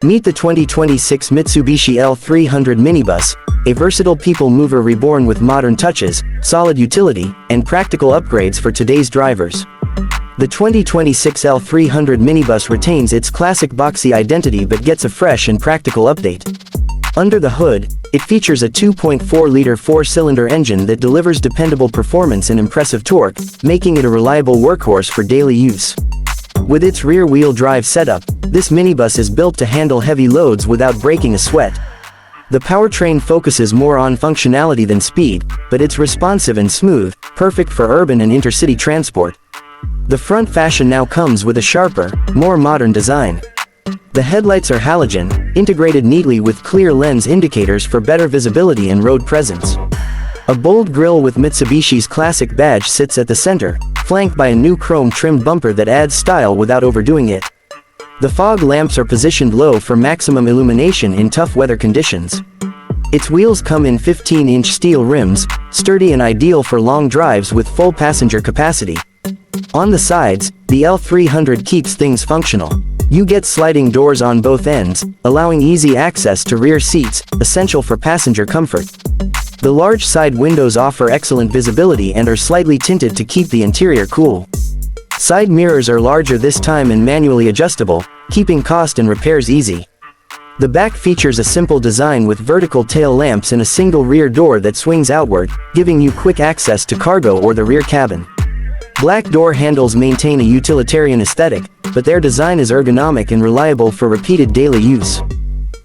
Meet the 2026 Mitsubishi L300 Minibus, a versatile people mover reborn with modern touches, solid utility, and practical upgrades for today's drivers. The 2026 L300 Minibus retains its classic boxy identity but gets a fresh and practical update. Under the hood, it features a 2.4-liter four-cylinder engine that delivers dependable performance and impressive torque, making it a reliable workhorse for daily use. With its rear-wheel drive setup, this minibus is built to handle heavy loads without breaking a sweat. The powertrain focuses more on functionality than speed, but it's responsive and smooth, perfect for urban and intercity transport. The front fascia now comes with a sharper, more modern design. The headlights are halogen, integrated neatly with clear lens indicators for better visibility and road presence. A bold grille with Mitsubishi's classic badge sits at the center, flanked by a new chrome-trimmed bumper that adds style without overdoing it. The fog lamps are positioned low for maximum illumination in tough weather conditions. Its wheels come in 15-inch steel rims, sturdy and ideal for long drives with full passenger capacity. On the sides, the L300 keeps things functional. You get sliding doors on both ends, allowing easy access to rear seats, essential for passenger comfort. The large side windows offer excellent visibility and are slightly tinted to keep the interior cool. Side mirrors are larger this time and manually adjustable, keeping cost and repairs easy. The back features a simple design with vertical tail lamps and a single rear door that swings outward, giving you quick access to cargo or the rear cabin. Black door handles maintain a utilitarian aesthetic, but their design is ergonomic and reliable for repeated daily use.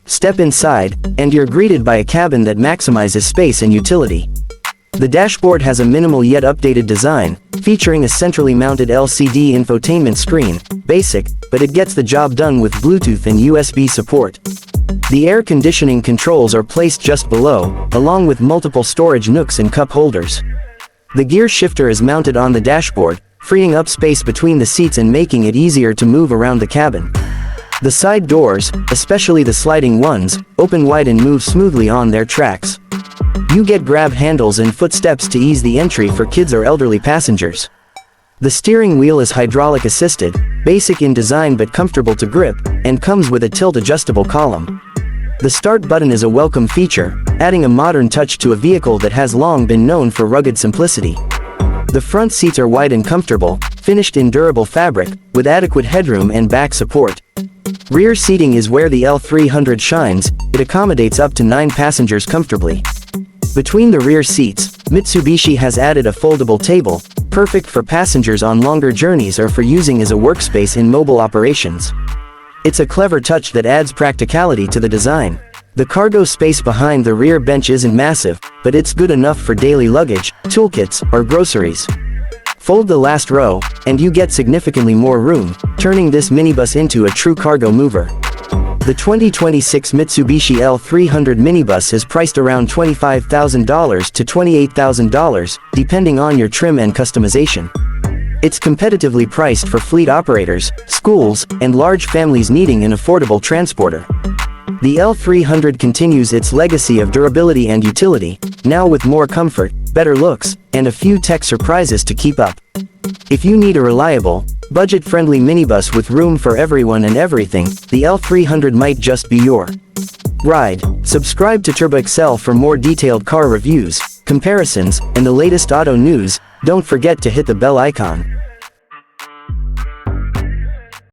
Step inside, and you're greeted by a cabin that maximizes space and utility. The dashboard has a minimal yet updated design, featuring a centrally mounted LCD infotainment screen, basic, but it gets the job done with Bluetooth and USB support. The air conditioning controls are placed just below, along with multiple storage nooks and cup holders. The gear shifter is mounted on the dashboard, freeing up space between the seats and making it easier to move around the cabin. The side doors, especially the sliding ones, open wide and move smoothly on their tracks. You get grab handles and footsteps to ease the entry for kids or elderly passengers. The steering wheel is hydraulic assisted, basic in design but comfortable to grip, and comes with a tilt-adjustable column. The start button is a welcome feature, adding a modern touch to a vehicle that has long been known for rugged simplicity. The front seats are wide and comfortable, finished in durable fabric, with adequate headroom and back support. Rear seating is where the L300 shines, it accommodates up to 9 passengers comfortably. Between the rear seats, Mitsubishi has added a foldable table, perfect for passengers on longer journeys or for using as a workspace in mobile operations. It's a clever touch that adds practicality to the design. The cargo space behind the rear bench isn't massive, but it's good enough for daily luggage, toolkits, or groceries. Fold the last row, and you get significantly more room, turning this minibus into a true cargo mover. The 2026 Mitsubishi L300 Minibus is priced around $25,000 to $28,000, depending on your trim and customization. It's competitively priced for fleet operators, schools, and large families needing an affordable transporter. The L300 continues its legacy of durability and utility, now with more comfort, better looks, and a few tech surprises to keep up. If you need a reliable, budget-friendly minibus with room for everyone and everything, the L300 might just be your ride. Subscribe to TurboXcel for more detailed car reviews, comparisons, and the latest auto news. Don't forget to hit the bell icon.